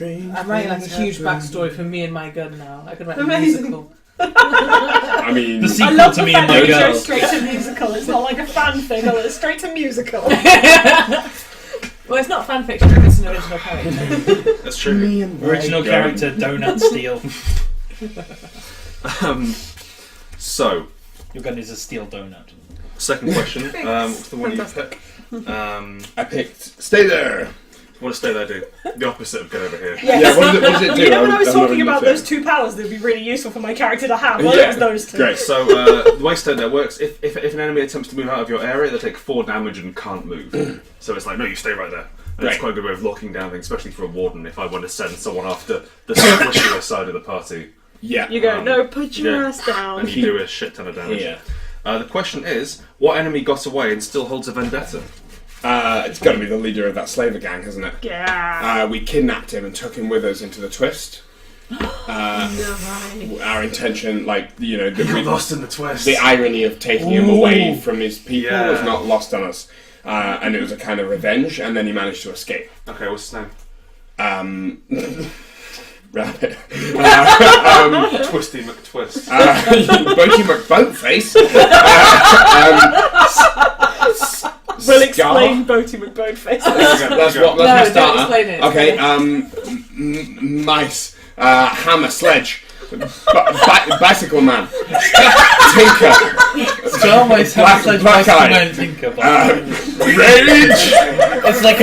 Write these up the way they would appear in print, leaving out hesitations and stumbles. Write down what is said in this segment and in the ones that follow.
I'm writing like a huge backstory for me and my gun now. I could write a Amazing. musical. I mean, The I sequel love to the Me fact and My that you go Girl. straight to musical. It's not like a fanfic, it's straight to musical. Well, it's not fan fiction, it's an original character. That's true. me and my Original gun. character, Donut Steel. So, Your gun is a steel donut. second question. What's the one Fantastic. you pick? I picked stay there. What does stay there do? The opposite of get over here. Yeah, what does it do? You know when I was I'm not talking really about sure. those two powers that would be really useful for my character to have? Well, Yeah, it was those two. Great. So, the way stay there works, if an enemy attempts to move out of your area, they take 4 damage and can't move. So it's like, no, you stay right there. And Right. it's quite a good way of locking down things, especially for a warden, if I want to send someone after the squishier side of the party. Yeah. You go, no, put your yeah. ass down. And you do a shit ton of damage. Yeah. The question is, what enemy got away and still holds a vendetta? It's got to be the leader of that slaver gang, hasn't it? Yeah. We kidnapped him and took him with us into the twist. Our intention, You got lost in the twist. the irony of taking him away from his people Yeah. was not lost on us. And it was a kind of revenge, and then he managed to escape. Okay, what's his name? Rabbit. Twisty McTwist. Boaty McBoatface. We'll explain Boaty McBoatface. That's No, my don't starter. explain it. Okay, mice. Hammer, sledge. Bicycle man. Tinker. So almost have such Black eye. man tinker. Rage. It's like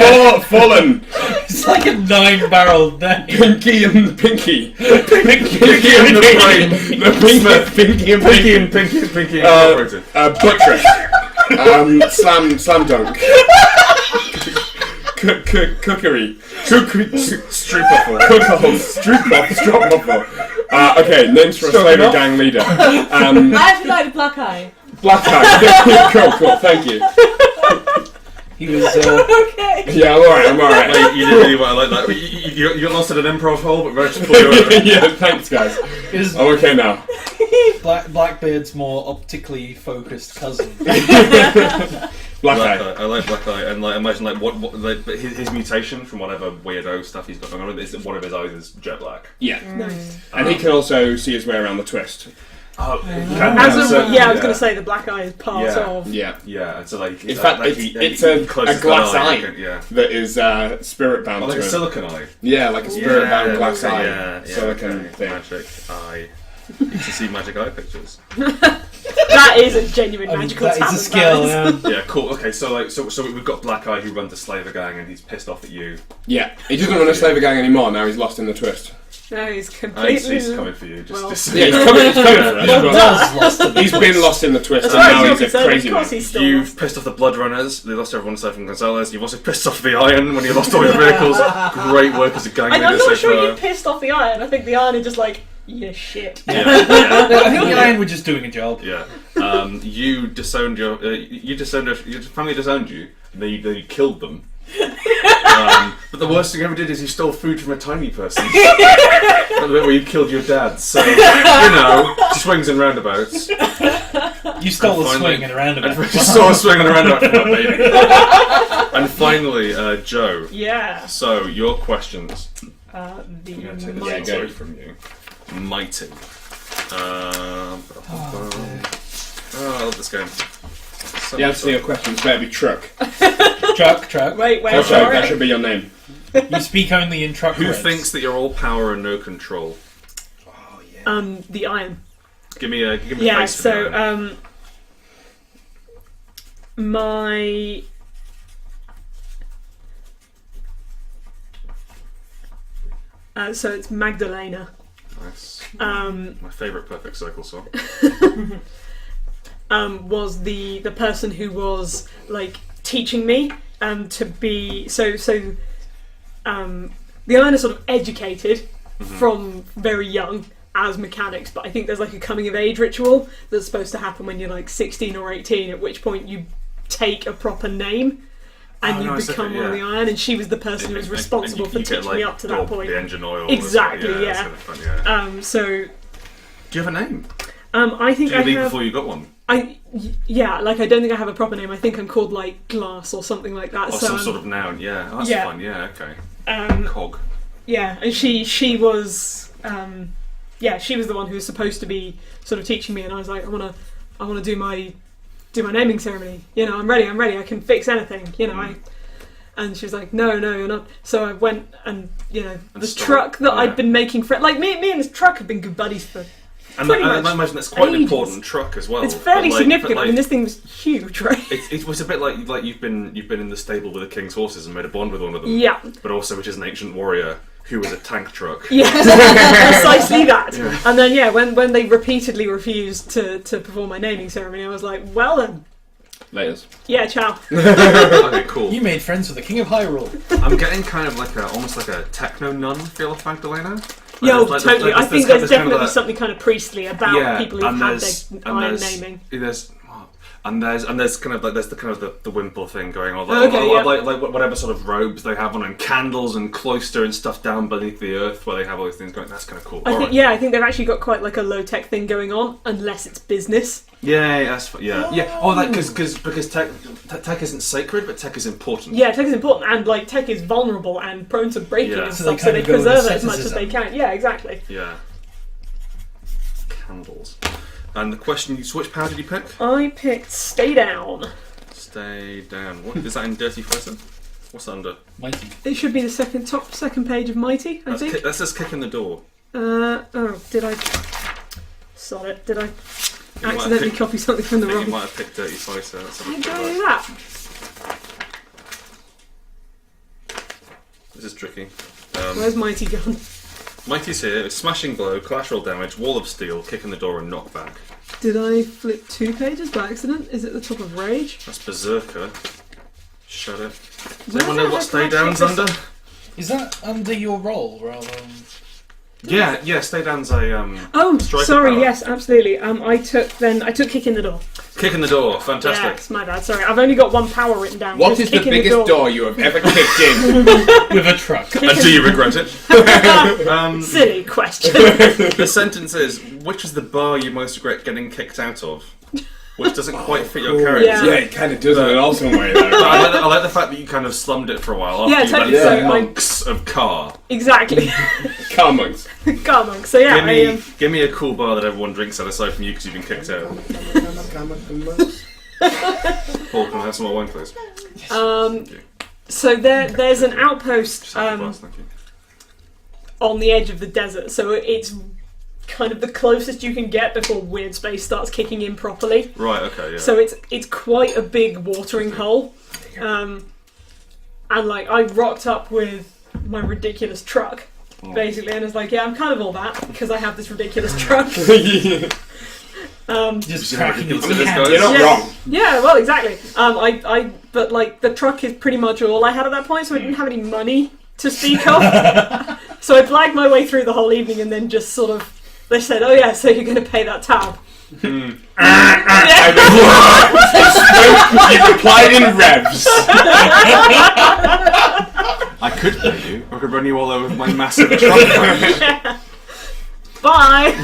Fallen. it's like a 9-barreled name. Pinky and Pinky. Pinky and the brain. The Pinky and Pinky. Pinky. Buttress. Slam dunk. Cookery. Stroopwafel. Okay, names for a slaver gang leader. I actually like Black Eye. Black Eye. Cool, thank you. He was. Okay. Yeah, I'm alright. Mate, you did really well. I like that. You lost at an improv hole, but managed to pull you over. Yeah, thanks guys. His I'm okay now. Blackbeard's more optically focused cousin. Black Eye. I like Black Eye, and imagine but his mutation from whatever weirdo stuff he's got going on is that one of his eyes is jet black. Yeah. Nice. And he can also see his way around the twist. Oh, I was going to say the black eye is part of. Yeah. Yeah, and so In fact, it's a glass eye that is spirit bound like to a him. silicon eye. Yeah, like a spirit bound glass eye. Yeah, Silicon thing. Magic eye. You can see magic eye pictures. That is a genuine magical that talent. is a skill. that Yeah. Yeah, cool. Okay, so we've got Black Eye who runs the slaver gang, and he's pissed off at you. Yeah. He doesn't run a slaver gang anymore, now he's lost in the twist. No, he's He's completely. coming for you. Just Yeah, he's coming for us. Well, but does lost in the he's been lost in the twist, As and far as now you're he's a concerned, crazy of course man. he's still. You've pissed off the Blood Runners. They lost everyone aside from Gonzalez. You've also pissed off the Iron when you lost all your vehicles. Great work as a gang leader I'm so not sure far. you pissed off the iron. I think the iron is just like, yeah, shit. Yeah, I think the Iron were just doing a job. yeah. You disowned your family disowned you, and then you killed them. But the worst thing you ever did is you stole food from a tiny person. The bit where you killed your dad. So swings and roundabouts. You stole a And swing and a roundabout. You saw a swing and a roundabout from my baby. And finally, Joe. Yeah. So your questions. The I'm going to take mighty. this away from you. Mighty. I love this game. So The much answer to your fun. questions better be truck. Truck. Wait, Truck, for that it. should be your name. You speak only in truck Who words. thinks that you're all power and no control? Oh, yeah. The iron. Give me a Yeah, face for the so, iron. my... so it's Magdalena. Nice. Um, My favourite Perfect Circle song. was the person who was like teaching me to be the iron is sort of educated from very young as mechanics, but I think there's like a coming of age ritual that's supposed to happen when you're like 16 or 18, at which point you take a proper name and you become one of the iron, and she was the person who was responsible for teaching me up to that point. The engine oil. Exactly, yeah. That's kind of fun, yeah. So Do you have a name? I think Did you I leave have before you got one? I don't think I have a proper name. I think I'm called like Glass or something like that. Or so some sort of noun, yeah. Oh, that's yeah. fun, yeah, okay. um, Cog. Yeah, and she was she was the one who was supposed to be sort of teaching me, and I was like, I want to do my naming ceremony. You know, I'm ready. I can fix anything. You know, And she was like, no, you're not. So I went and, the truck that I'd been making for... Like, me and this truck have been good buddies for and pretty I much imagine that's quite an ages. important truck as well. It's fairly significant. I mean, this thing was huge, right? It was a bit like you've been in the stable with the king's horses and made a bond with one of them. Yeah. But also, which is an ancient warrior who was a tank truck. Yes, precisely that. Yeah. And then, when they repeatedly refused to perform my naming ceremony, I was like, well then. Laters. Yeah, ciao. Okay, cool. You made friends with the King of Hyrule. I'm getting kind of almost like a techno nun feel of Magdalena. Totally. I think there's definitely something kind of priestly about people who've had their iron naming. And there's kind of like the Wimple thing going on, like whatever sort of robes they have on, and candles and cloister and stuff down beneath the earth where they have all these things going. That's kind of cool. I think they've actually got quite like a low tech thing going on, unless it's business. Yeah. Oh, because tech isn't sacred, but tech is important. Yeah, tech is important, and like tech is vulnerable and prone to breaking and stuff, so they preserve it as much as they can. Yeah, exactly. Yeah. Candles. And the question, which power did you pick? I picked Stay Down. Stay Down. What is that in Dirty Fighter? What's that under? Mighty. It should be the second page of Mighty, I think. That says Kick in the Door. Did I... Sod it. Did I accidentally copy something from the wrong... You might have picked Dirty Fighter. How did I do that? This is tricky. Where's Mighty gone? Mighty's here. It's Smashing Blow, Collateral Damage, Wall of Steel, Kick in the Door, and Knockback. Did I flip 2 pages by accident? Is it the top of Rage? That's Berserker. Shut it. Does anyone know what Stay Down's under? Is that under your role rather than... Yeah, Stay Down's a sorry, power. yes, absolutely. I took Kick in the Door. Kick in the Door, fantastic. Yeah, it's my bad, sorry. I've only got one power written down. What is the biggest door you have ever kicked in? With a truck. And do you regret it? Silly question. The sentence is, which is the bar you most regret getting kicked out of? Which doesn't quite fit your character. Yeah, it kind of does in an awesome way, though. I like the fact that you kind of slummed it for a while after totally. you went monks of Car. Exactly. Car monks. Car monks. So yeah, give me a cool bar that everyone drinks at aside from you because you've been kicked out. Paul, can I have some more wine, please? So there's an outpost Thank you. on the edge of the desert. So it's kind of the closest you can get before Weird Space starts kicking in properly. Right. Okay. Yeah. So it's quite a big watering hole, and like I rocked up with my ridiculous truck, basically, and it's like, yeah, I'm kind of all that because I have this ridiculous truck. Just cracking it. You're not wrong. Yeah, well, exactly. But like the truck is pretty much all I had at that point, so I didn't have any money to speak of. So I blagged my way through the whole evening, and then just sort of. They said, "Oh yeah, so you're going to pay that tab." You replied in revs. I could pay you. I could run you all over with my massive truck. Bye.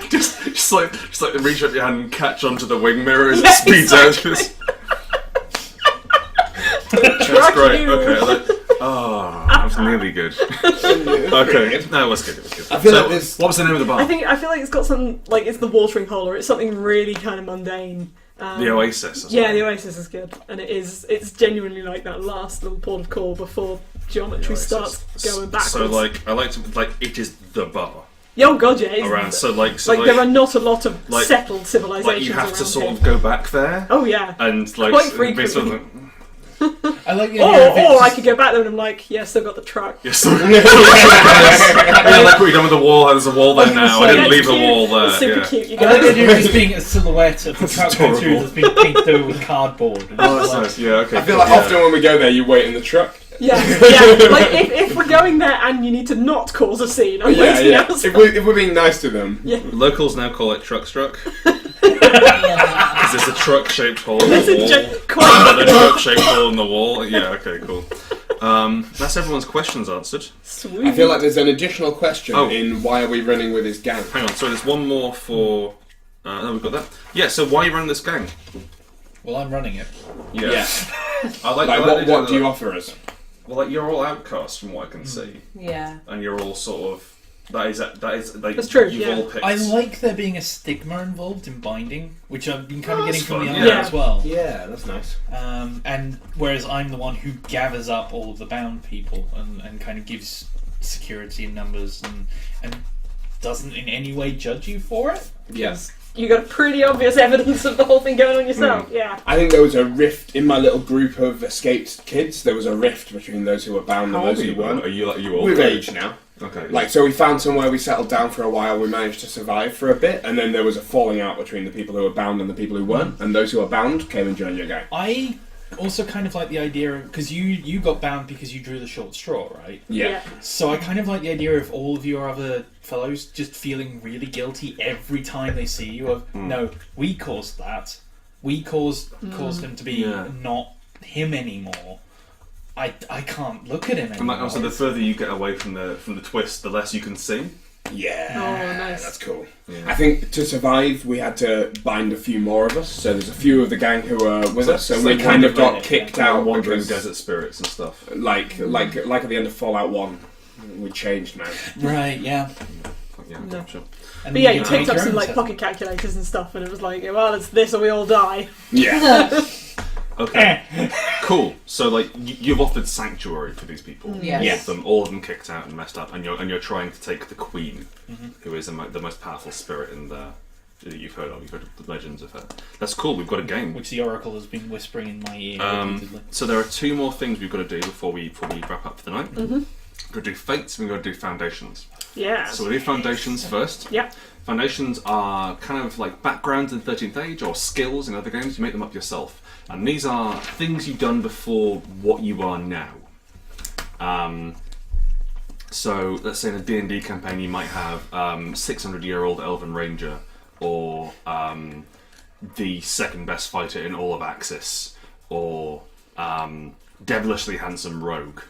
just like reach up your hand and catch onto the wing mirror as it speeds out. That's great. Okay. That was nearly good. Okay. No, it was good. I feel like this. What was the name of the bar? I feel like it's got something like it's the watering hole, or it's something really kind of mundane. The Oasis. Yeah, the Oasis is good, and it's genuinely like that last little port of call before geometry starts going backwards. So I like to it is the bar. Oh god, yeah. Around so there are not a lot of settled civilizations. Like you have to sort here. of go back there. Oh yeah. And like quite frequently. I like the or I could go back there and I'm like, yeah, still got the truck. Yes. Yeah, like what you done with the wall. There's a wall there now. I didn't leave the wall there. It's super cute. You I like the idea of just being a silhouette of the truck going through that's been painted over with cardboard. That's nice. Yeah, okay. I feel like often when we go there, you wait in the truck. Yeah. Like if we're going there and you need to not cause a scene, I'm waiting outside. If we're being nice to them. Yeah. Locals now call it truck. Because there's a truck-shaped hole in the wall. A truck-shaped hole in the wall. Yeah. Okay. Cool. That's everyone's questions answered. Sweet. I feel like there's an additional question in why are we running with this gang? Hang on. So there's one more for. No, we've got that. Yeah. So why are you running this gang? Well, I'm running it. Yeah. What do you offer us? Well, like you're all outcasts from what I can see, Yeah. and you're all sort of that is like That's true, You've yeah. all picked. I like there being a stigma involved in binding, which I've been kind of getting that's from the fun, other yeah. as well. Yeah, that's nice. And whereas I'm the one who gathers up all of the bound people and kind of gives security in numbers and doesn't in any way judge you for it. Yes. You got pretty obvious evidence of the whole thing going on yourself. Yeah. I think there was a rift in my little group of escaped kids. There was a rift between those who were bound and those who weren't. Are you all? We've aged now. Okay. Like, so we found somewhere we settled down for a while, we managed to survive for a bit, and then there was a falling out between the people who were bound and the people who weren't, and those who were bound came and joined your gang. I also kind of like the idea of, because you got bound because you drew the short straw, right? Yeah. So I kind of like the idea of all of your other fellows just feeling really guilty every time they see you of, no, we caused that. We caused him to be not him anymore. I can't look at him anymore. And like, also, the further you get away from the twist, the less you can see. Yeah. Oh, nice. That's cool. Yeah. I think to survive, we had to bind a few more of us, so there's a few of the gang who were with us, and we kind of got kicked out wandering because, desert spirits and stuff. like at the end of Fallout 1, we changed, man. Right, yeah. Yeah, No. sure. And But yeah, then you get to picked make up your some own like set. pocket calculators and stuff, and it was like, well, it's this or we all die. Yeah. Okay, cool. So like you've offered sanctuary to these people. Yes. All of them kicked out and messed up, and you're trying to take the queen, who is the most powerful spirit in the that you've heard of. You've heard of the legends of her. That's cool. We've got a game. Which the Oracle has been whispering in my ear repeatedly. So there are two more things we've got to do before we wrap up for the night. We've got to do fates and we've got to do foundations. Yeah. So we'll do foundations first. Yeah. Foundations are kind of like backgrounds in 13th Age or skills in other games. You make them up yourself. And these are things you've done before what you are now. So let's say in a D&D campaign you might have 600-year-old Elven Ranger or the second best fighter in all of Axis or devilishly handsome rogue.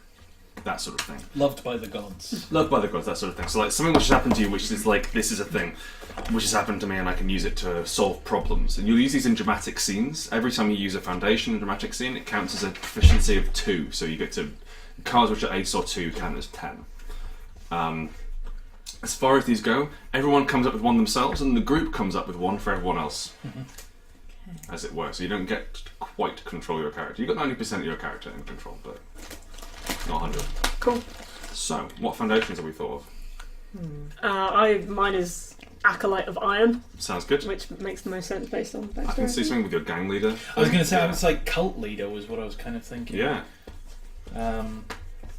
That sort of thing. Loved by the gods. Loved by the gods, that sort of thing. So like something which has happened to you, which is like, this is a thing which has happened to me and I can use it to solve problems. And you'll use these in dramatic scenes. Every time you use a foundation in a dramatic scene, it counts as a proficiency of 2. So you get to, cards which are ace or 2 count as 10. As far as these go, everyone comes up with one themselves and the group comes up with one for everyone else. As it were. So you don't get to quite control your character. You've got 90% of your character in control, but not 100. Cool. So, what foundations have we thought of? Mine is Acolyte of Iron, Sounds good. which makes the most sense based on I can see backstory. something with your gang leader. I was going to say, Yeah. I was like cult leader was what I was kind of thinking. Yeah.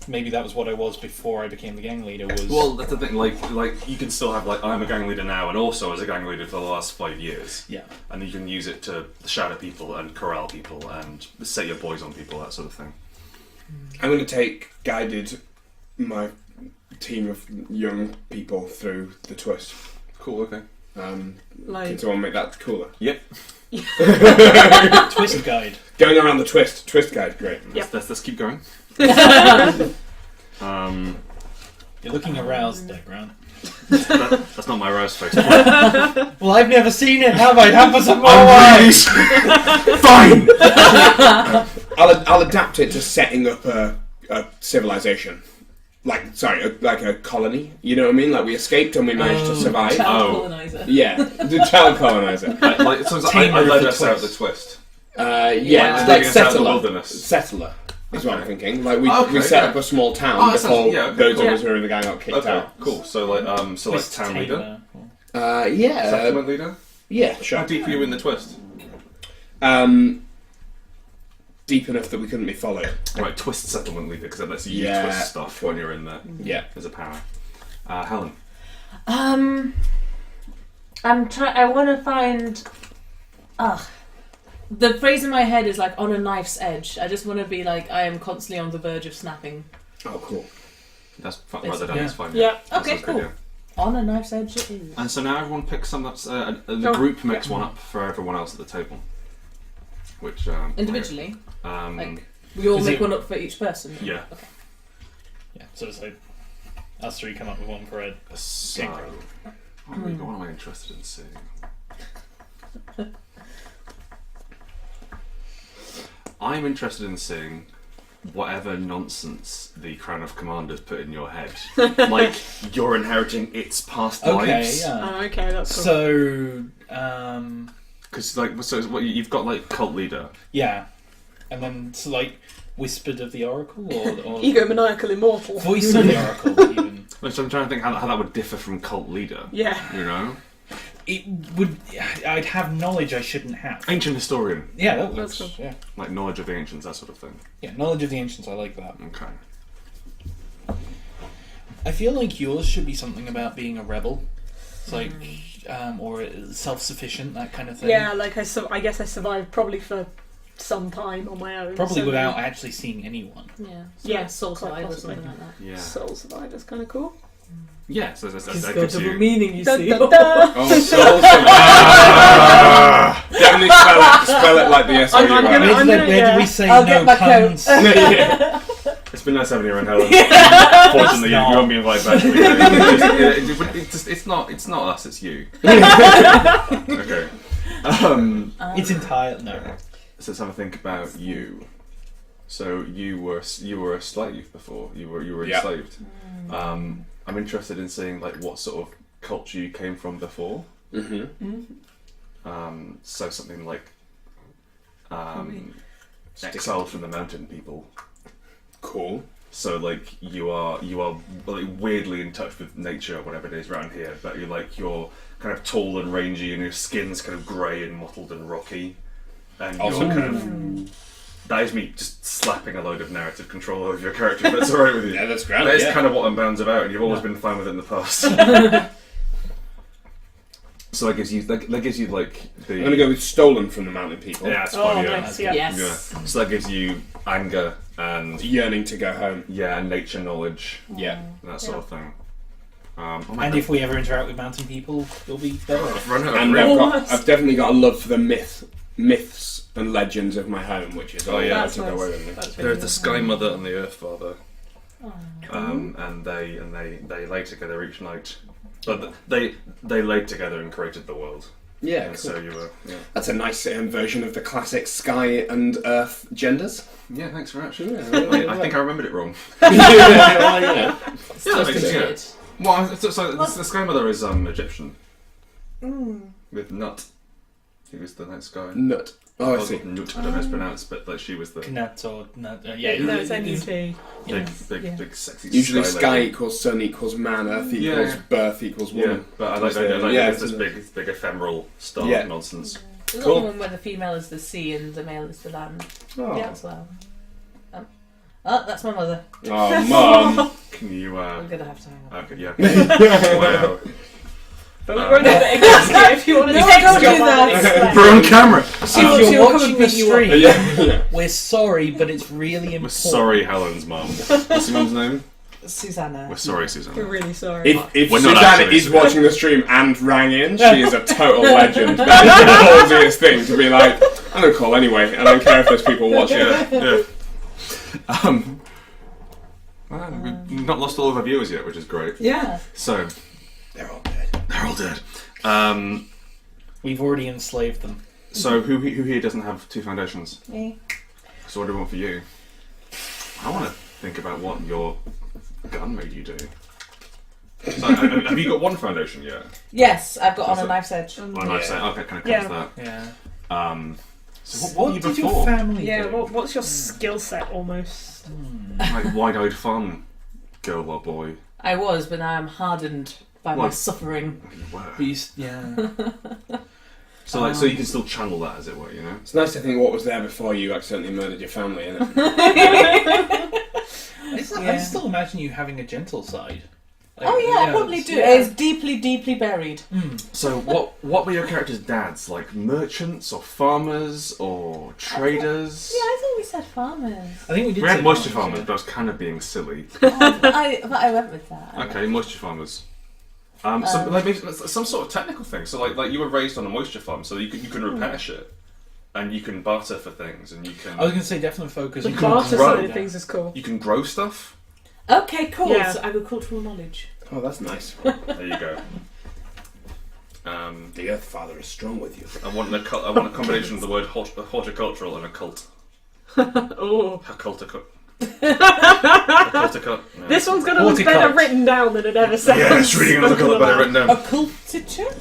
Maybe that was what I was before I became the gang leader. Was Well, that's the thing. Like you can still have like I'm a gang leader now, and also as a gang leader for the last 5 years. yeah. And you can use it to shadow people and corral people and set your boys on people, that sort of thing. I'm going to guided my team of young people through the twist. Cool. Okay. Can Like, someone make that cooler? Yep. Twist guide. Going around the twist guide, great. Yeah. Let's keep going. You're looking aroused there, Grant. That's not my roast face. Well, I've never seen it, have I? Have us some more Fine. I'll adapt it to setting up a civilization. Like a colony. You know what I mean? Like we escaped and we managed to survive. Child colonizer. Yeah, the child colonizer. I led us out the twist. Yeah, Like like leading us out of the settler. wilderness. Settler is what I'm Okay. thinking. Like we Okay, set yeah. up a small town Oh, that sounds- before yeah, okay, those cool. of us who were in the gang got kicked Okay. out. Cool. So like town leader, Yeah, settlement leader. yeah, sure. How deep are you in the twist? Deep enough that we couldn't be followed. Right, twist settlement leader because that lets you use Yeah. twist stuff when you're in there. Yeah. As a power. Helen. I want to find. The phrase in my head is like on a knife's edge. I just want to be like I am constantly on the verge of snapping. Oh, cool. That's fine. Write that down. Yeah. That's fine. Yeah. That Okay, sounds good, cool. yeah. On a knife's edge it is. And so now everyone picks some. That's the Oh, group makes one up for everyone else at the table. Which Individually, Like, we all Is make it- one up for each person. yeah. Okay. Yeah, so it's like us three come up with one for Ed. So, what am I interested in seeing? I'm interested in seeing whatever nonsense the Crown of Commanders put in your head, like you're inheriting its past Okay, lives. yeah. Oh, okay, that's cool. So, Because what you've got like cult leader. yeah. And then, so like, Whispered of the Oracle? Or Egomaniacal immortal. Voice of the Oracle, even. Which I'm trying to think how that would differ from cult leader. Yeah. You know, It would... I'd have knowledge I shouldn't have. ancient historian, Yeah, that That's works. cool. Yeah. like knowledge of the ancients, that sort of thing. Yeah, knowledge of the ancients, I like that. Okay. I feel like yours should be something about being a rebel. It's like, or self-sufficient, that kind of thing. Yeah, like I guess I survived probably for some time on my own. Probably so without actually seeing anyone. Yeah. Yeah, Soul quite Survivor or possibly. something like that. Yeah. Soul survivor's kind of cool. Yeah. So that It's got gives double you. meaning, you Dun, see. dun, dun. Oh, Soul Survivor. Definitely spell it like the S O U I'm gonna- R. I'm Where yeah. do we say I'll no get my puns? Yeah. It's been nice having you around, Helen. Fortunately, you not. won't be invited back. It's not us. It's you. Okay. It's entire... No. So let's have a think about you. So you were a slave before. You were Yeah. enslaved. I'm interested in seeing like what sort of culture you came from before. So something like exiled from the mountain people. Cool. So like you are like weirdly in touch with nature or whatever it is around here, but you're kind of tall and rangy and your skin's kind of grey and mottled and rocky, and Awesome. you're kind of that is me just slapping a load of narrative control over your character. If that's alright with you. Yeah, that's grand. That is Yeah. kind of what Unbound's about, and you've always been fine with it in the past. So that gives you like the. I'm gonna go with stolen from the mountain people. Yeah, that's Oh, fine. Yeah. nice, yeah. Yes. Yeah. So that gives you anger and Yearning to go home. and nature knowledge Yeah. and that sort of thing. Oh my And God. if we ever interact with mountain people, you'll be better off. I've run out of And room. I've definitely got a love for the myths and legends of my home, which is all yeah. I to go away with me. That's There's the Sky Mother and the Earth Father, Oh. and they lay together each night. But they laid together and created the world. Yeah, And cool. so you were. Yeah. That's a nice version of the classic sky and earth genders. Yeah. Thanks very much. Yeah, I think I remembered it wrong. well, you know. Still makes pretty sense, good. Well, so the Sky Mother is Egyptian with Nut. He was the night sky. Nut. Oh, I Well, see. Nut, I don't know how it's pronounced, but like she was the Nut or nut. Yeah, No, it's NUT. big sexy. Usually sky lady. equals sun equals man, earth equals Yeah. birth equals Yeah, woman. but I like Yeah, this it's big ephemeral star Yeah. nonsense. There's Cool. another one where the female is the sea and the male is the land. Oh, Yeah, as well. Oh, that's my mother. oh mum. Can you? I'm gonna have to hang on. Okay, yeah. Wow. But we're going to exist if you want to No, text don't your do mum. that. We're on camera. So if you're watching the stream, Yeah. we're sorry, but it's really We're important. sorry, Helen's mum. What's your mum's name? Susanna. We're sorry, We're Susanna. really sorry. If We're not Susanna actually, is Susanna. watching the stream and rang in, she is a total legend. That is the ballsiest thing to be like, I'm gonna call anyway. I don't care if there's people watching. Yeah. Well, we've not lost all of our viewers yet, which is great. Yeah. So They're all dead. they're all dead. We've already enslaved them. So who here doesn't have two foundations? Me. So what do we want for you? I want to think about what your gun made you do. So, have you got one foundation yet? Yes, I've got That's on a it. knife's edge. Oh, nice. Okay, kind of Yeah. covers Yeah. that. So what were you did before? your family Yeah, do? what's your skill set almost? Like wide-eyed fun, girl or boy? I was, but now I'm hardened by my What? suffering. You were. Yeah. So so you can still channel that, as it were, you know. It's nice to think what was there before you accidentally murdered your family, isn't it? I still imagine you having a gentle side. Like, Oh yeah, I probably do. yeah. It's deeply, deeply buried. So what were your characters' dads? Like merchants or farmers or traders? Yeah, I think we said farmers. I think we did. We had say moisture farmers, farmers, but I was kind of being silly. But I went with that. Okay, moisture farmers. So like maybe some sort of technical thing. So like you were raised on a moisture farm, so you can repair shit, and you can barter for things, and you can I was going to say definitely focus. The You can barter grow. side of things is cool. you can grow stuff. Okay, cool. Yeah. So agricultural knowledge. Oh, that's nice. There you go. The Earth Father is strong with you. I want a combination of the word horticultural and occult. Oh. Occultical. Horticulture. No. This one's going to look better Horticulture. written down than it ever sounds. Yeah, it's really going to look a lot better written down. Occultiture?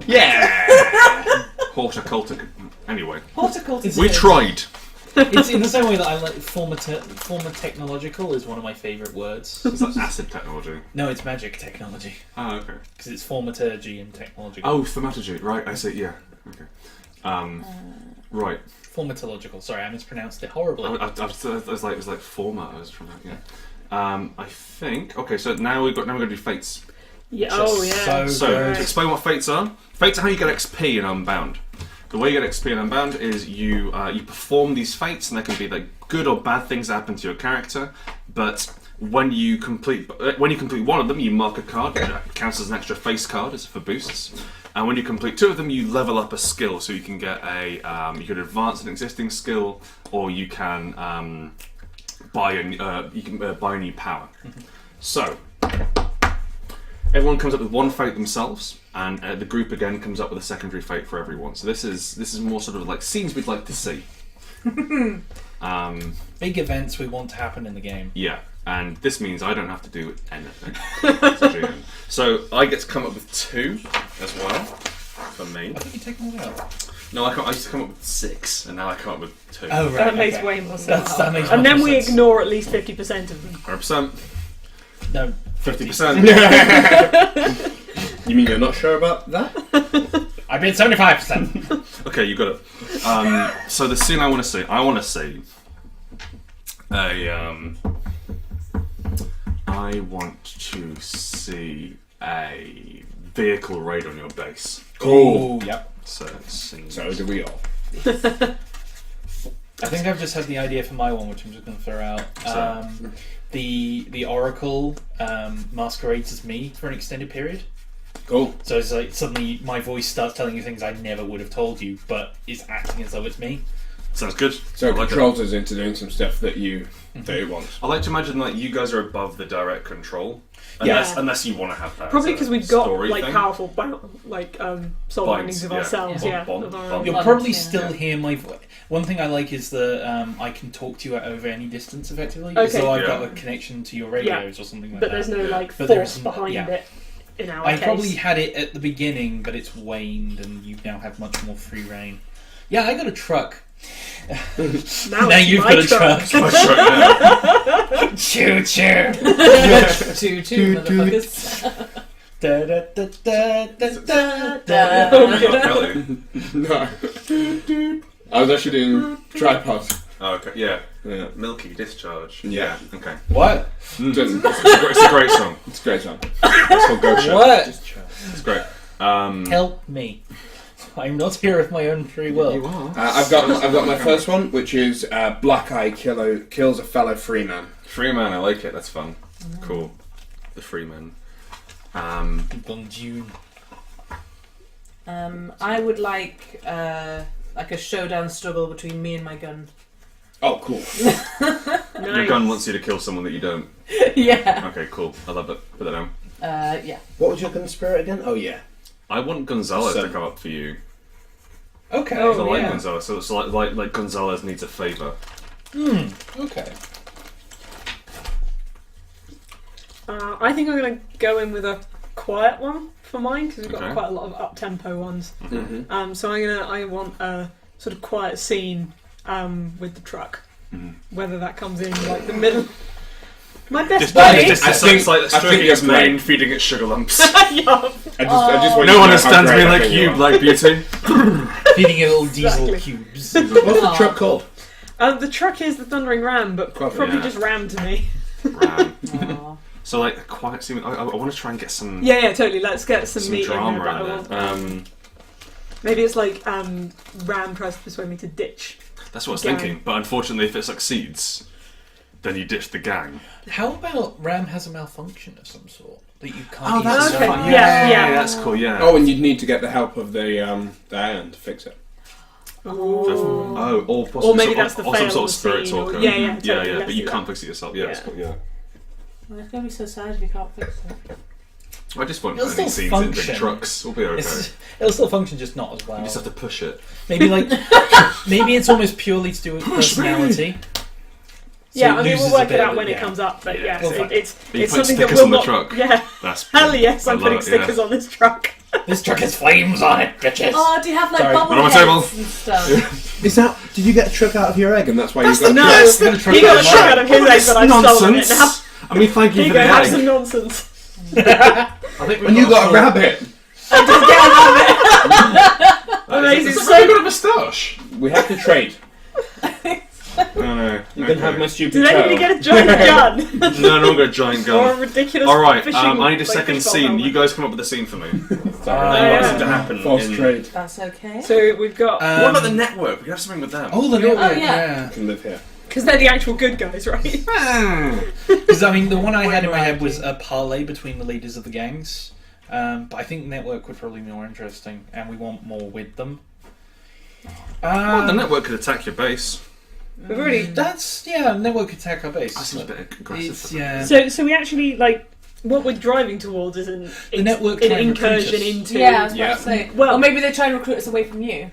Yeah. Horticulture. Anyway, Horticulture. we tried. It's in the same way that I like former technological is one of my favourite words. It's like acid technology. No, it's magic technology Oh, okay. because it's thaumaturgy and technological. Oh, thaumaturgy. Right, I see. Yeah. Okay. Right. Thaumatological. Sorry, I mispronounced it horribly. I was like former. I was trying to. Yeah. I think. Okay, so now we're going to do fates. Yeah. Just Oh, yeah. So Right. to explain what fates are how you get XP in Unbound. The way you get XP in Unbound is you perform these fates, and there can be like good or bad things that happen to your character. But when you complete one of them, you mark a card that counts as an extra face card, as for boosts. And when you complete 2 of them, you level up a skill, so you can get you can advance an existing skill, or you can buy a new power. So everyone comes up with one fate themselves, and the group again comes up with a secondary fate for everyone. So this is more sort of like scenes we'd like to see. Big events we want to happen in the game. Yeah, and this means I don't have to do anything. as a GM. So I get to come up with 2 as well for me. I think you're taking it out. No, I used to come up with 6, and now I come up with 2. Oh right, That makes okay. way more sense. That makes And much then more we sense. ignore at least 50% of them. 100%, No, 50%. You mean you're not sure about that? I bid 75%. Okay, you got it. So the scene I want to see I want to see a vehicle raid on your base. Cool. Oh, yep. So scene. So do we all. I think I've just had the idea for my one, which I'm just going to throw out. So- The Oracle masquerades as me for an extended period. Cool. So it's like suddenly my voice starts telling you things I never would have told you, but is acting as though it's me. Sounds good. So I it like controls us into doing some stuff that it wants. I like to imagine like you guys are above the direct control, Yeah. unless you want to have that. Probably as a because we've got story like thing. powerful soul bindings of yeah. ourselves. Bond- Yeah. bond- of our bond- own. You'll Blunt, probably yeah. still hear my voice. One thing I like is that I can talk to you at over any distance effectively, Okay. as though I've Yeah. got a connection to your radios or something like But that. there's no like But there force isn't- behind yeah. it. In our I case. probably had it at the beginning, but it's waned, and you now have much more free reign. Yeah, I got a truck. now Now it's you've my got a truck. Oh, sure, yeah. Choo choo. Two motherfuckers. Da, da, da, da, da, da, da. Not Kelly. No. I was actually doing tripod. Oh, okay. Yeah. Yeah. Milky discharge. Yeah. Okay. What? Doesn't- It's a great song. It's a great song. It's called Go Show. What? It's great. Help me. I'm not here of my own free will. You are. I've got my first one, which is Black Eye kills a fellow free man. Free man, I like it. That's fun. Cool. The free man. Bonjour. I would like a showdown struggle between me and my gun. Oh, cool. Your gun wants you to kill someone that you don't. Yeah. Okay, cool. I love it. Put that down. Yeah. What was your gun spirit again? Oh, yeah. I want Gonzalez to So- come up for you. Okay. Oh, I like yeah. Gonzalez, so it's like Gonzalez needs a favour. Okay. I think I'm going to go in with a quiet one for mine because we've got Okay. quite a lot of up tempo ones. Mm-hmm. So I want a sort of quiet scene with the truck. Whether that comes in like the middle. My best buddy. Just I think- it's like I think stroking you're its mane, great. feeding it sugar lumps. Yup. I just want No you one to know how understands me great I like think you, are. Black Beauty. Feeding it little diesel Exactly. cubes. What's the truck called? The truck is the Thundering Ram, but probably yeah. just rammed me. Ram. Aw. So like a quiet scene. I want to try and get some Yeah, totally. Let's get some meat in there, drama but I in want. there. Maybe it's like Ram tries to persuade me to ditch. That's what I was Gang. thinking. But unfortunately, if it succeeds, then you ditch the gang. How about Ram has a malfunction of some sort that you can't Oh, easily that's okay. fun. solve? Yeah. That's cool. Yeah. Oh, and you'd need to get the help of the iron to fix it. Oh, or possibly Or maybe that's the or some fail sort of of spirit scene, or- talker. yeah, yeah, yeah, totally, yeah. let's But you do can't that. fix it yourself. Yeah, that's Yeah. cool. Yeah. Well, it's gonna be so sad if you can't fix it. I just want It'll any still scenes in big function. trucks. We'll be okay. It'll still function, just not as well. You just have to push it. Maybe like maybe it's almost purely to do with personality. Yeah, it I mean, loses we'll a work bit it of out when it comes up, but Yeah. yes, Well, fine. it's You it's put something that stickers will on the not. truck. Yeah, That's hell yes, I I'm love putting it, stickers yeah. on this truck. This truck has flames on it, bitches. Oh, do you have like Sorry. bubble Not on my table. heads and stuff? Is that? Did you get a truck out of your egg, and that's why you got? No, Yes, the truck he got a is truck mine. out of his egg, but I've stolen it now. nonsense. I mean, thank you Here for you the go, have some egg. nonsense. I think And you got a rabbit. Amazing. It's So, like got a moustache. We have to trade. No. You can have my stupid did anybody toe. get a giant gun? No, no one got a giant Or a gun. ridiculous All right, fishing, I need a like, second fishbowl scene. helmet? You guys come up with a scene for me. yeah. What's to happen? False in- trade. That's okay. So we've got... What about the network? We have something with them. Oh, the network, yeah. yeah. Can live here. Because they're the actual good guys, right? Because I mean, the one I had in my head was a parlay between the leaders of the gangs, but I think network would probably be more interesting, and we want more with them. Well, the network could attack your base. We've already... That's network attack our base. That seems a bit aggressive. It's, yeah. So we actually, like, what we're driving towards is The network an try and recruit incursion us. into... Yeah, I was Yeah. about to say. Well- or maybe they try and recruit us away from you.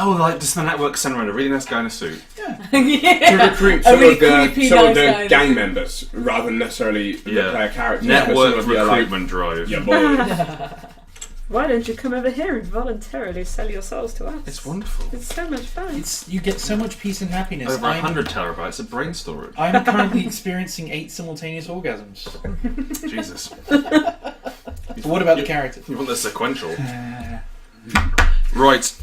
Oh, like just the network send around a really nice guy in a suit. To yeah. recruit A some really of the creepy, some of nice the guy. gang members rather than necessarily the player characters. Network Because some of you are like, recruitment drive. yeah, boy. Why don't you come over here and voluntarily sell your souls to us? It's wonderful. It's so much fun. You get so much peace and happiness. Over 100 terabytes of brain storage. I'm currently experiencing 8 simultaneous orgasms. Jesus. But what about the characters? You want the sequential. Right.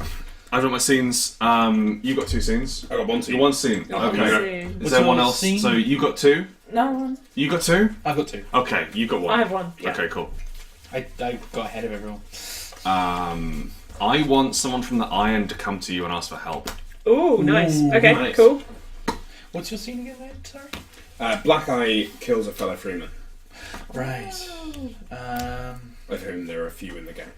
I've got my scenes. You got 2 scenes. I got one You scene. got 1 scene. Yeah, Okay. Scene. Is What's there one your else? scene? So you got 2? No. You got 2? I've got 2. Okay, you got 1. I have one. Yeah. Okay, cool. I got ahead of everyone. I want someone from the Iron to come to you and ask for help. Ooh, nice. Ooh, Okay, nice. cool. What's your scene again, mate? Sorry. Black Eye kills a fellow freeman, Right. of whom there are a few in the gang.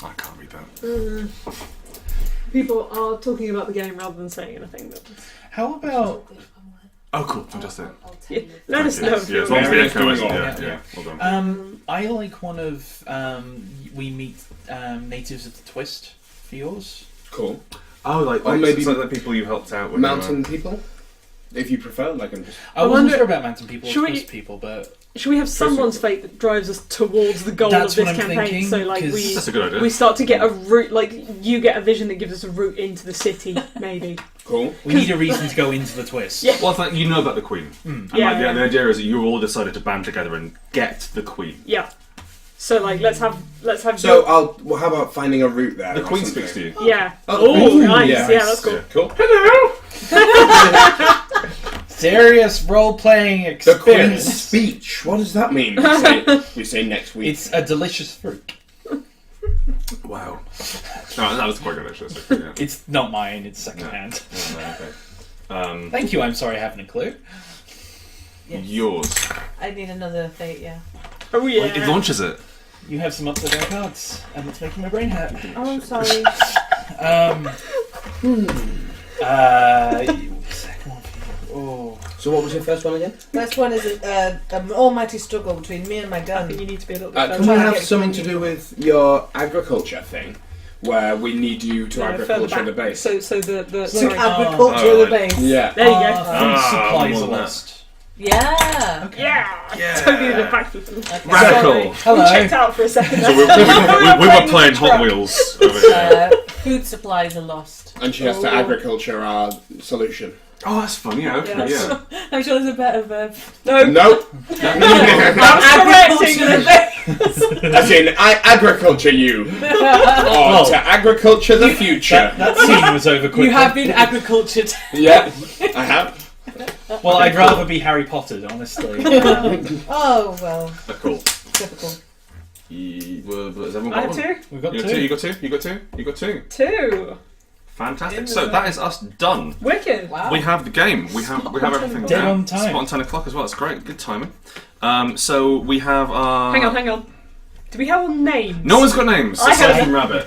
I can't read that. People are talking about the game rather than saying anything. How about Oh, cool. Fantastic. Yeah, let us know if Yeah, you're as long as the Mary's echo doing isn't. all. Yeah, well done. I like one of we meet natives of the Twist for yours. Cool. Oh, like maybe maybe the people you helped out with. Mountain people, if you prefer. Like I'm just. I wasn't wonder- sure about mountain people or Should we- Twist people, but Should we have someone's fate that drives us towards the goal That's of this what I'm campaign? thinking, So, like, 'cause- That's a good idea. we start to get a route. Like, you get a vision that gives us a route into the city, maybe. Cool. we need a reason to go into the Twist. Yeah. Well, you know about the Queen. And Yeah, like, yeah. the idea is that you all decided to band together and get the Queen. Yeah. So, like, let's have. So well, how about finding a route there? The or Queen something? speaks to you. Yeah. Oh, Oh, ooh, nice. yeah. Yeah, that's cool. Yeah, cool. Serious role-playing The Queen's experience. speech. What does that mean? We say next week. It's a delicious fruit. Wow. No, that was quite good actually. So, yeah. It's not mine. It's secondhand. Yeah, okay. Thank you. I'm sorry, I haven't a clue. Yes. Yours. I need another fate, yeah. Oh, yeah. It launches it. You have some upside down cards, and it's making my brain hurt. Oh, I'm sorry. Second one for you. Oh. So what was your first one again? First one is an almighty struggle between me and my I gun. think you need to be a little bit Can we trying to have get something through. to do with your agriculture thing, where we need you to further agriculture back. the base? So the To sorry. agriculture Oh, the base. Yeah. There you go. Food Ah, supplies more are than that. lost. Yeah. Yeah. Yeah. Totally did a backflip. Okay, Radical. sorry. Hello. We checked out for a second. So we were playing Hot Wheels over here. Food supplies are lost. And she has to Oh. agriculture our solution. Oh, that's fun. Yeah, okay, Yes. yeah. I'm sure there's a better verb. No. Nope. Agriculture the base. As in, I agriculture you. Or to agriculture the future. That scene was over quickly. You have been agricultured. Yeah, I have. Well, I'd rather be Harry Potter, honestly. Oh, well. Cool. Typical. Has everyone I got have one? two. We've got You got two. two. You got two. You got two. You got two. Two. Fantastic. So that is us done. Wicked. Wow. We have the game. We have everything Dead down. on time. Spot on 10 o'clock as well. It's great. Good timing. So we have our. Hang on. Do we have all names? No one's got names I aside have- from Rabbit.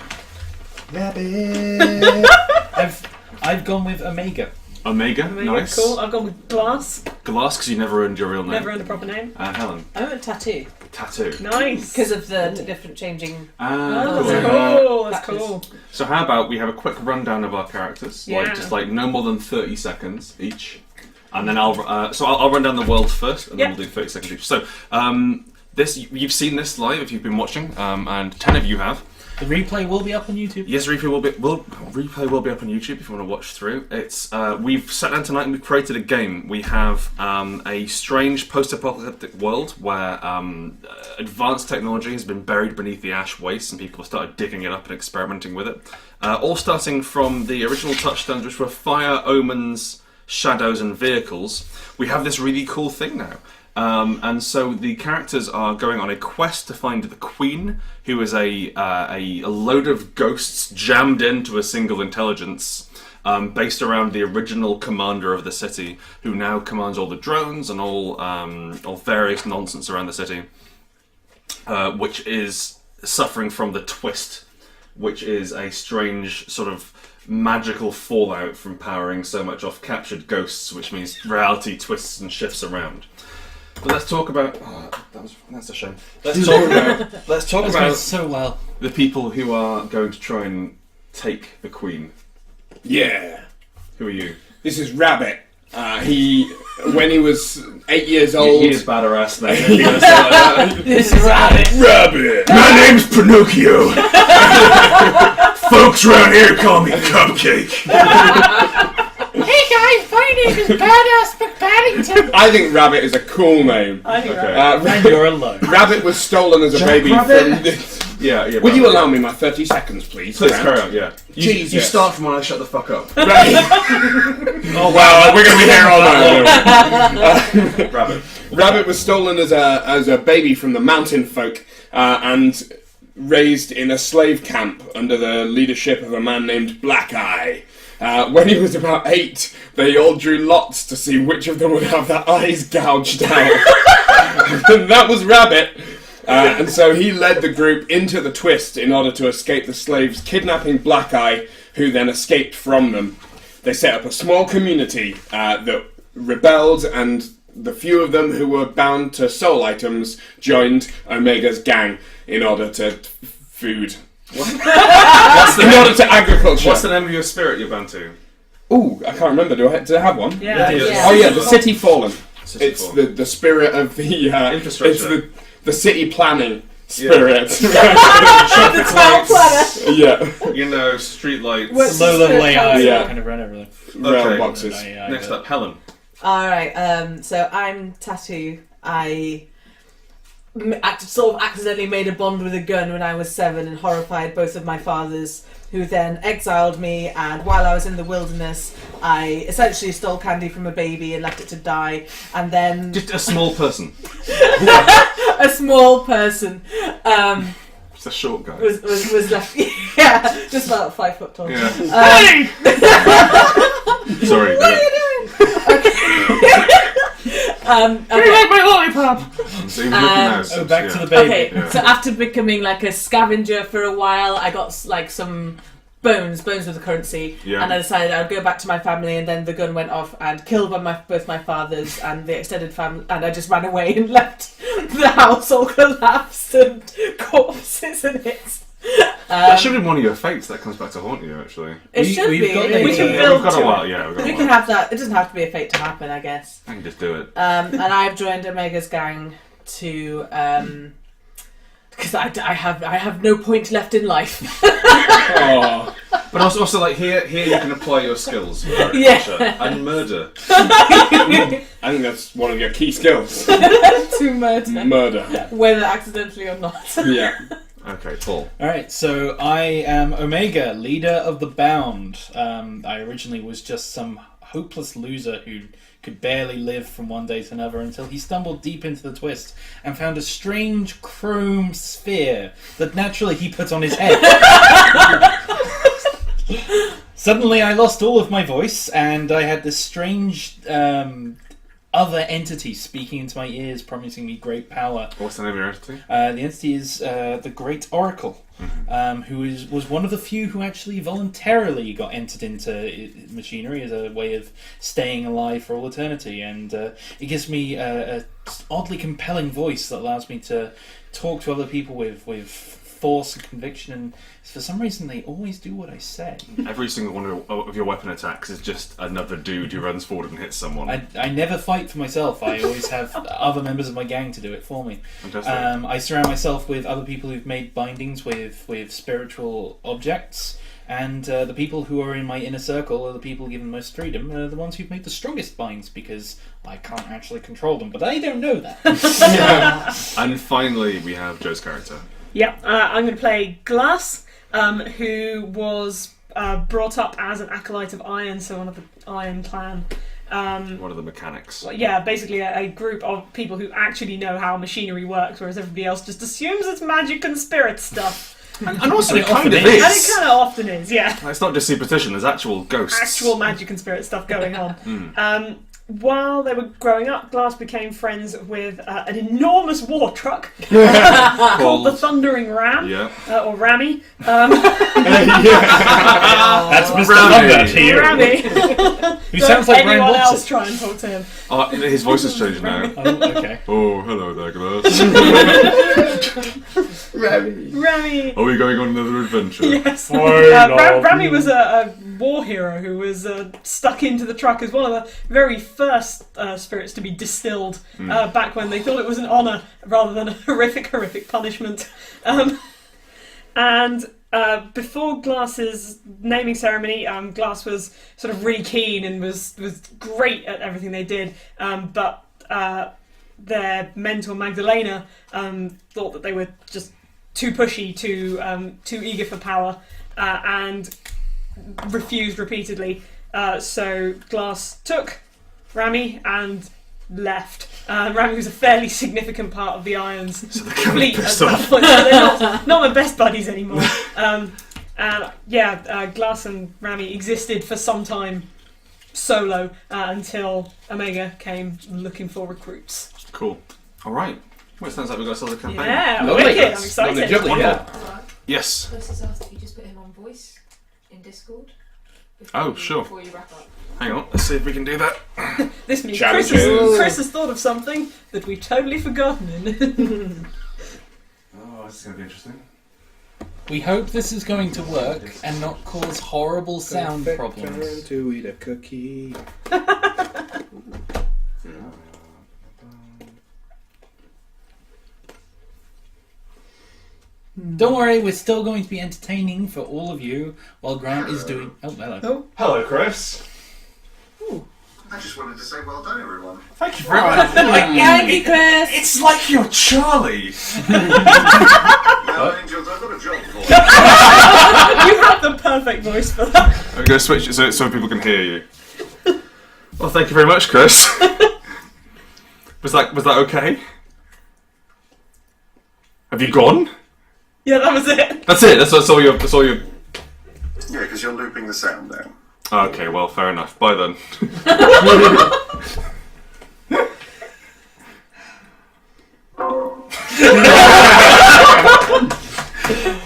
Rabbit. I've gone with Omega. Omega, Omega, nice. cool. I've gone with Glass. Glass, because you never earned your real name. Never earned a proper name. Helen. I went tattoo Tattoo. Nice. because of the different changing. Ah, Oh, cool. that's cool. That's Patches. cool. So how about we have a quick rundown of our characters, Yeah. like just like no more than 30 seconds each, and then I'll run down the world first, and then Yep. we'll do 30 seconds each. So this you've seen this live if you've been watching, and 10 of you have. The replay will be up on YouTube. Yes, replay will be up on YouTube if you want to watch through. It's we've sat down tonight and we've created a game. We have a strange post-apocalyptic world where advanced technology has been buried beneath the ash waste, and people have started digging it up and experimenting with it. All starting from the original touchstones, which were fire, omens, shadows, and vehicles. We have this really cool thing now. And so the characters are going on a quest to find the Queen, who is a load of ghosts jammed into a single intelligence, based around the original commander of the city, who now commands all the drones and all various nonsense around the city, which is suffering from the twist, which is a strange sort of magical fallout from powering so much off captured ghosts, which means reality twists and shifts around. But let's talk about. That's a shame. Let's talk That's about going so well. the people who are going to try and take the Queen. Yeah. Who are you? This is Rabbit. When he was 8 years old. He is badass now. This is Rabbit. Rabbit! My name's Pinocchio. Folks around here call me Cupcake. Hey guys, my name is Badass McPaddington. I think Rabbit is a cool name. I think Okay. And you're alone. Rabbit was stolen as a Jack baby Rabbit? from. Yeah. Will you allow me my 30 seconds, please? Please Grant? carry on. Yeah. You Jesus. start from when I shut the fuck up. Right. Oh wow, we're gonna be here all night. Rabbit. Rabbit was stolen as a baby from the mountain folk and raised in a slave camp under the leadership of a man named Black Eye. When he was about 8, they all drew lots to see which of them would have their eyes gouged out. And that was Rabbit. And so he led the group into the twist in order to escape the slaves, kidnapping Black Eye, who then escaped from them. They set up a small community that rebelled, and the few of them who were bound to soul items joined Omega's gang in order to food. In order to agriculture. What's the name of your spirit you're bound to? Ooh, I can't remember. Do I have one? Yeah. Yeah. Oh yeah, the City Fallen. City It's Fallen. the spirit of the Infrastructure. It's the city planning spirit. The town planner. Yeah. You know, street lights. What's Low level AI Yeah. kind of run everything. Rail Okay. boxes. AI, Next but- up, Helen. Alright, so I'm Tattoo. I sort of accidentally made a bond with a gun when I was 7 and horrified both of my fathers, who then exiled me, and while I was in the wilderness I essentially stole candy from a baby and left it to die, and then Just a small person. a small person Just a short guy. was left yeah, just about 5 foot tall. Yeah. Hey! Sorry. What are you doing? Okay. my lollipop! So you're looking now, Oh, so, back yeah. to the baby. Okay, Yeah. so after becoming like a scavenger for a while, I got like some bones with the currency, Yeah. and I decided I'd go back to my family, and then the gun went off and killed both my fathers and the extended family, and I just ran away and left the house all collapsed and corpses in it. That should be one of your fates that comes back to haunt you, actually. It should we've be. got yeah. the- We can Yeah, build we've got to a while. it. Yeah, we've got We a can while. have that. It doesn't have to be a fate to happen, I guess. I can just do it. And I've joined Omega's gang to because I have no point left in life. Oh. But also like here you can apply your skills. Yeah. And murder. I think that's one of your key skills. To murder, Murder. whether accidentally or not. Yeah. Okay, Paul. Alright, so I am Omega, leader of the Bound. I originally was just some hopeless loser who could barely live from one day to another until he stumbled deep into the twist and found a strange chrome sphere that naturally he put on his head. Suddenly I lost all of my voice and I had this strange other entity speaking into my ears, promising me great power. What's the name of your entity? The entity is the Great Oracle, who was one of the few who actually voluntarily got entered into machinery as a way of staying alive for all eternity, and it gives me a oddly compelling voice that allows me to talk to other people with force and conviction, and for some reason they always do what I say. Every single one of your weapon attacks is just another dude who runs forward and hits someone. I never fight for myself. I always have other members of my gang to do it for me. Fantastic. I surround myself with other people who've made bindings with spiritual objects, and the people who are in my inner circle are the people given most freedom, are the ones who've made the strongest binds, because I can't actually control them, but they don't know that. And finally, we have Joe's character. Yeah, I'm going to play Glass, who was brought up as an acolyte of Iron, so one of the Iron clan. What are the mechanics? Yeah, basically a group of people who actually know how machinery works, whereas everybody else just assumes it's magic and spirit stuff. And also, it kind of And it is. kind of often is, yeah. It's not just superstition, there's actual ghosts. Actual magic and spirit stuff going on. While they were growing up, Glass became friends with an enormous war truck called the Thundering Ram, Yeah. or Rammy. That's Mr. Thunder to you. Rammy. Who sounds like Ryan anyone else Watson. try and talk to him. Oh, his voice has changed now. Oh, okay. Oh, hello there, Glass. Rammy. Are we going on another adventure? Yes. love Rammy you. was a war hero who was stuck into the truck as one of the very first spirits to be distilled back when they thought it was an honour rather than a horrific punishment. And before Glass's naming ceremony, Glass was sort of really keen and was great at everything they did, but their mentor Magdalena thought that they were just too pushy, too eager for power, and refused repeatedly. So Glass took Rammy and left. Rammy was a fairly significant part of the Irons fleet at that point. So they're not my best buddies anymore. Glass and Rammy existed for some time solo until Omega came looking for recruits. Cool. Alright. Well, it sounds like we've got ourselves a campaign. Yeah, Lovely. wicked. I'm Lovely, excited. jubbly, yeah. Alright, Yes. Chris has asked if you just put him on voice in Discord. Oh, sure. Before you wrap up. Hang on, let's see if we can do that. This means Challenges. Chris has thought of something that we've totally forgotten. Oh, this is going to be interesting. We hope this is going to work and not cause horrible sound problems. To eat a cookie. Don't worry, we're still going to be entertaining for all of you while Grant is doing... Oh, hello. Hello, Chris. I just wanted to say well done, everyone. Thank you very much. Thank you, Chris. It's like you're Charlie. Now, Angels, I've got a job for you. You have the perfect voice for that. I'm going to switch it so people can hear you. Well, thank you very much, Chris. Was that okay? Have you gone? Yeah, that was it. That's it. That's all your. Yeah, because you're looping the sound now. Okay, well, fair enough. Bye then.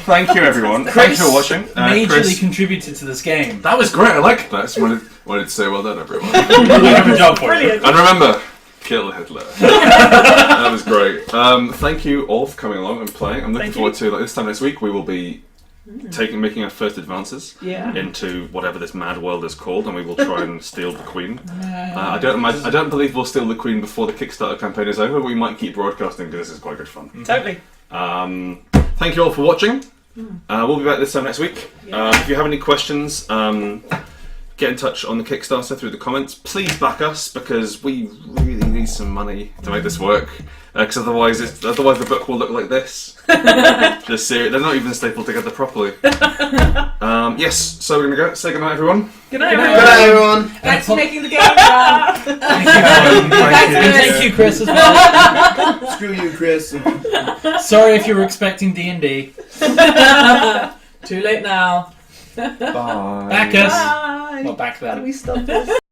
Thank you, everyone. Thank you for watching. Majorly Chris, contributed to this game. that was great. I liked that. I wanted to say well done, everyone. I have a job for you. Brilliant. And remember, kill Hitler. That was great. Thank you all for coming along and playing. I'm looking Thank forward to this time next week. We will be making our first advances Yeah. into whatever this mad world is called, and we will try and steal the Queen. I don't believe we'll steal the Queen before the Kickstarter campaign is over. We might keep broadcasting because this is quite good fun. Totally. Thank you all for watching. We'll be back this time next week. If you have any questions, get in touch on the Kickstarter through the comments. Please back us because we really need some money to make this work. Because otherwise the book will look like this. Just serious. They're not even stapled together properly. Yes. So we're gonna go. Say goodnight, everyone. Good night, Good everyone. night. everyone. Thanks for making the game fun. Thank you, Chris, as well. Screw you, Chris. Sorry if you were expecting D&D. Too late now. Bye. Back us. Bye. Well, back How then. do we stop this?